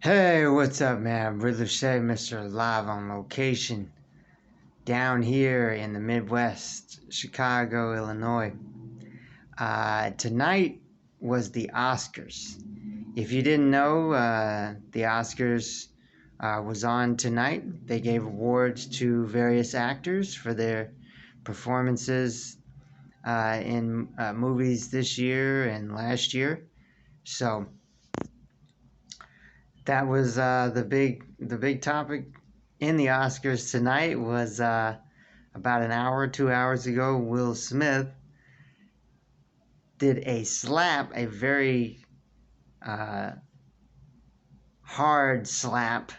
Hey, what's up, man? Riddler Shay, Mr. Live on location down here in the Midwest, Chicago, Illinois. Tonight was the Oscars. If you didn't know, the Oscars was on tonight. They gave awards to various actors for their performances in movies this year and last year. So that was the big topic in the Oscars tonight was about an hour, 2 hours ago. Will Smith did a slap, a very uh, hard slap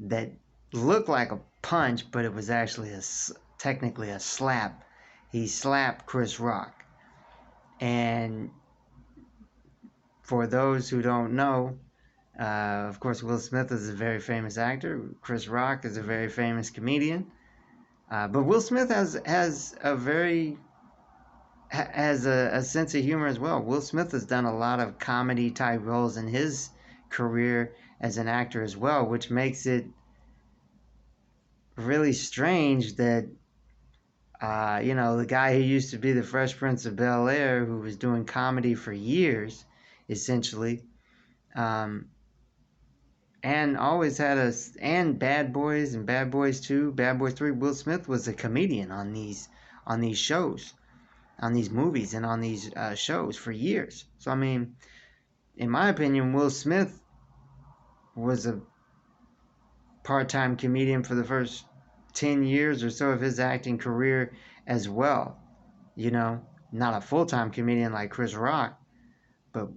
that looked like a punch, but it was actually technically a slap. He slapped Chris Rock, and for those who don't know, of course, Will Smith is a very famous actor. Chris Rock is a very famous comedian. But Will Smith has a sense of humor as well. Will Smith has done a lot of comedy type roles in his career as an actor as well, which makes it really strange that the guy who used to be the Fresh Prince of Bel Air, who was doing comedy for years, essentially, um, and always had and Bad Boys and Bad Boys 2, Bad Boys 3. Will Smith was a comedian on these shows, on these movies, and on these shows for years. So I mean, in my opinion, Will Smith was a part-time comedian for the first 10 years or so of his acting career as well. You know, not a full-time comedian like Chris Rock, but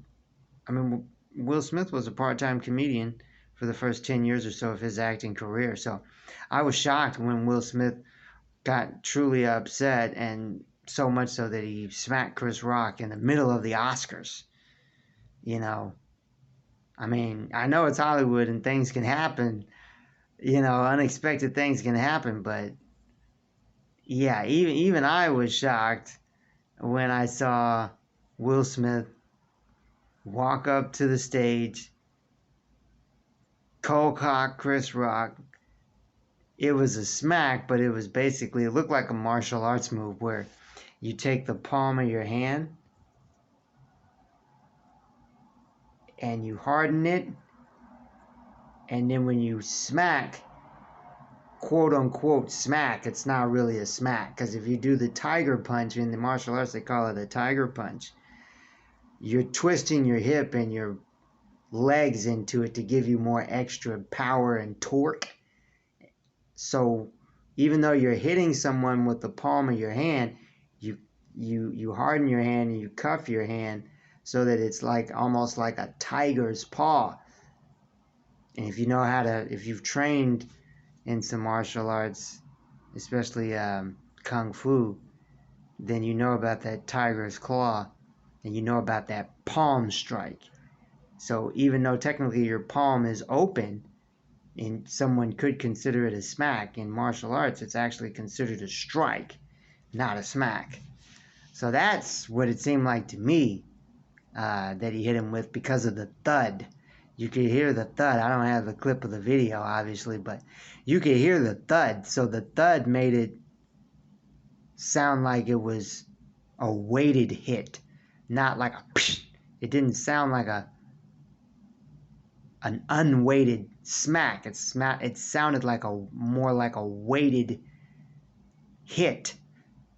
I mean, Will Smith was a part-time comedian for the first 10 years or so of his acting career. So I was shocked when Will Smith got truly upset, and so much so that he smacked Chris Rock in the middle of the Oscars. You know, I mean, I know it's Hollywood and things can happen, unexpected things can happen, but yeah, even I was shocked when I saw Will Smith walk up to the stage, cold cock Chris Rock. It was a smack, but it looked like a martial arts move where you take the palm of your hand and you harden it, and then when you smack, quote unquote smack, it's not really a smack, because if you do the tiger punch in the martial arts, they call it a tiger punch. You're twisting your hip and your legs into it to give you more extra power and torque. So even though you're hitting someone with the palm of your hand, you harden your hand and you cuff your hand so that it's like almost like a tiger's paw. And if you've trained in some martial arts, especially kung fu, then you know about that tiger's claw, and you know about that palm strike. So even though technically your palm is open, and someone could consider it a smack, in martial arts it's actually considered a strike, not a smack. So that's what it seemed like to me that he hit him with, because of the thud. You could hear the thud. I don't have the clip of the video, obviously, but you could hear the thud. So the thud made it sound like it was a weighted hit, not like a psh. It didn't sound like an unweighted smack. It sounded like more like a weighted hit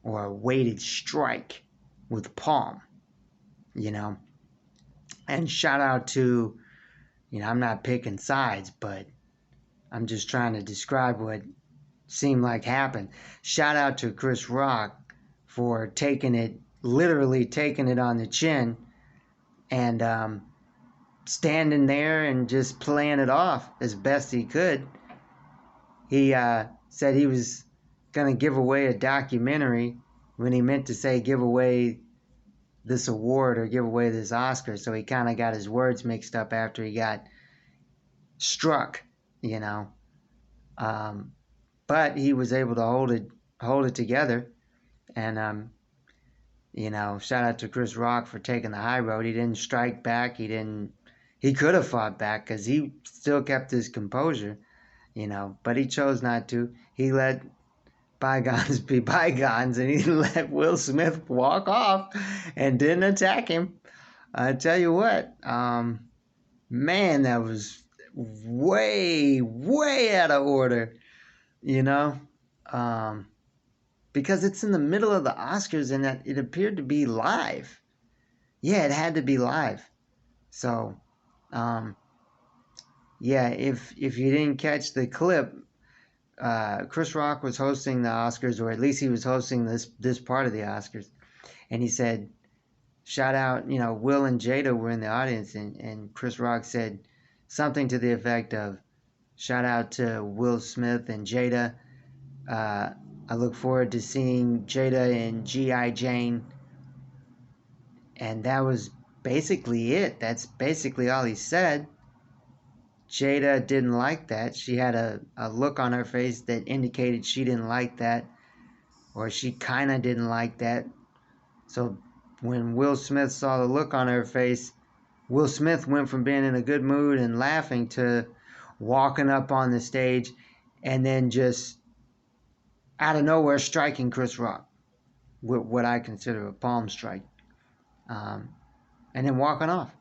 or a weighted strike with palm, you know. And shout out to, I'm not picking sides, but I'm just trying to describe what seemed like happened. Shout out to Chris Rock for literally taking it on the chin, and standing there and just playing it off as best he could. He said he was going to give away a documentary when he meant to say give away this award or give away this Oscar. So he kind of got his words mixed up after he got struck, you know. But he was able to hold it together. And, shout out to Chris Rock for taking the high road. He didn't strike back. He didn't He could have fought back because he still kept his composure, but he chose not to. He let bygones be bygones, and he let Will Smith walk off and didn't attack him. I tell you what, man, that was way, way out of order, you know? Because it's in the middle of the Oscars and that it appeared to be live. Yeah, it had to be live. So, yeah, if you didn't catch the clip, Chris Rock was hosting the Oscars, or at least he was hosting this part of the Oscars, and he said, shout out, Will and Jada were in the audience, and Chris Rock said something to the effect of, shout out to Will Smith and Jada. I look forward to seeing Jada in G.I. Jane. And that was basically it. That's basically all he said. Jada didn't like that. She had a look on her face that indicated she didn't like that, or she kind of didn't like that. So when Will Smith saw the look on her face, Will Smith went from being in a good mood and laughing to walking up on the stage and then just out of nowhere striking Chris Rock with what I consider a palm strike, and then walking off.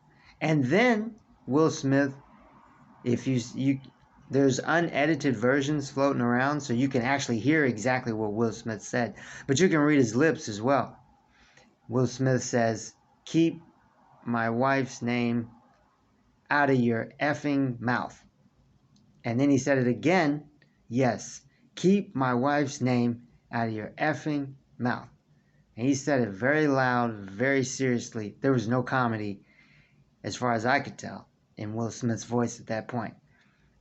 And then Will Smith, if you there's unedited versions floating around, so you can actually hear exactly what Will Smith said, but you can read his lips as well. Will Smith says, "Keep my wife's name out of your effing mouth." And then he said it again, "Yes, keep my wife's name out of your effing mouth." And he said it very loud, very seriously. There was no comedy, as far as I could tell, in Will Smith's voice at that point.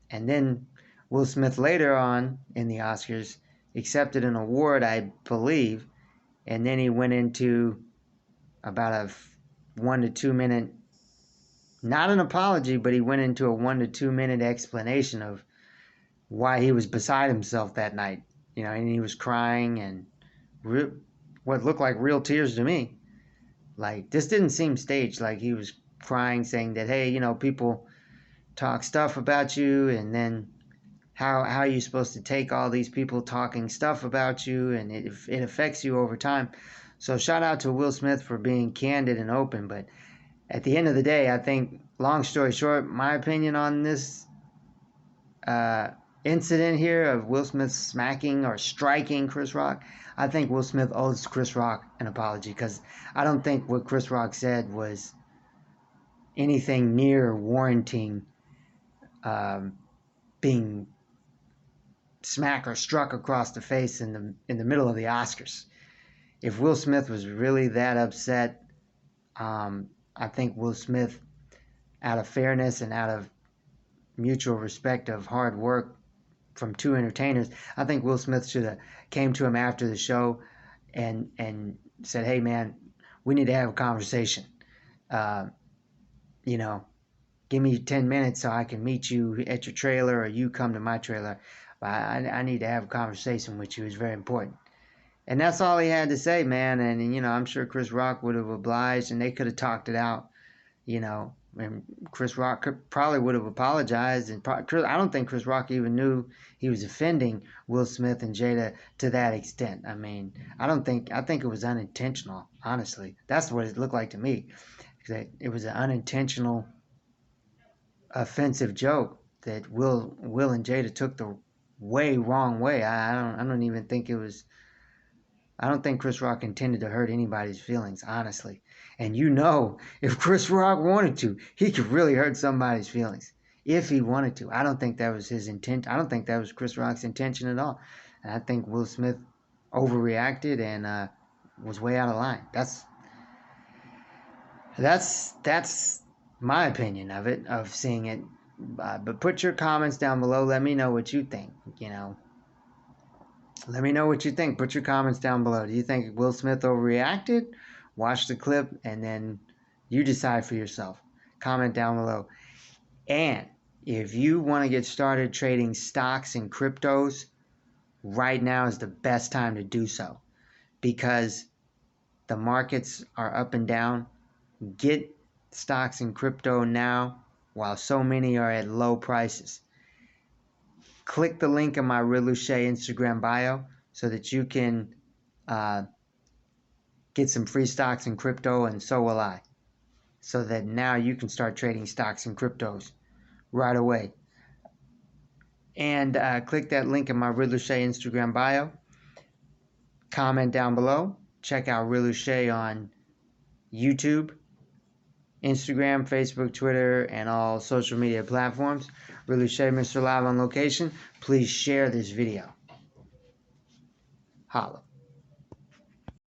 And then Will Smith later on in the Oscars accepted an award, I believe, and then he went into about a 1 to 2 minute, not an apology, but he went into a 1 to 2 minute explanation of why he was beside himself that night. And he was crying and what looked like real tears to me. Like, this didn't seem staged. Like, he was crying, saying that, hey, people talk stuff about you, and then how are you supposed to take all these people talking stuff about you, and it affects you over time. So shout out to Will Smith for being candid and open. But at the end of the day, I think, long story short, my opinion on this incident here of Will Smith smacking or striking Chris Rock, I think Will Smith owes Chris Rock an apology, because I don't think what Chris Rock said was anything near warranting being smacked or struck across the face in the middle of the Oscars. If Will Smith was really that upset, I think Will Smith, out of fairness and out of mutual respect of hard work from two entertainers, I think Will Smith should have came to him after the show and said, "Hey man, we need to have a conversation. Give me 10 minutes so I can meet you at your trailer, or you come to my trailer. But I need to have a conversation with you. It's very important." And that's all he had to say, man. And I'm sure Chris Rock would have obliged, and they could have talked it out. And Chris Rock probably would have apologized. And I don't think Chris Rock even knew he was offending Will Smith and Jada to that extent. I mean, I think it was unintentional, honestly. That's what it looked like to me. It was an unintentional, offensive joke that Will and Jada took the way wrong way. I don't even think it was. I don't think Chris Rock intended to hurt anybody's feelings, honestly. And if Chris Rock wanted to, he could really hurt somebody's feelings if he wanted to. I don't think that was his intent. I don't think that was Chris Rock's intention at all. And I think Will Smith overreacted and was way out of line. That's my opinion of it, of seeing it. But put your comments down below. Let me know what you think. Let me know what you think. Put your comments down below. Do you think Will Smith overreacted? Watch the clip and then you decide for yourself. Comment down below. And if you want to get started trading stocks and cryptos, right now is the best time to do so, because the markets are up and down. Get stocks and crypto now while so many are at low prices. Click the link in my Riluche Instagram bio so that you can get some free stocks in crypto, and so will I. So that now you can start trading stocks and cryptos right away. And click that link in my Riluche Instagram bio. Comment down below. Check out Riluche on YouTube, Instagram, Facebook, Twitter, and all social media platforms. Riluche, Mr. Live on location. Please share this video. Holla.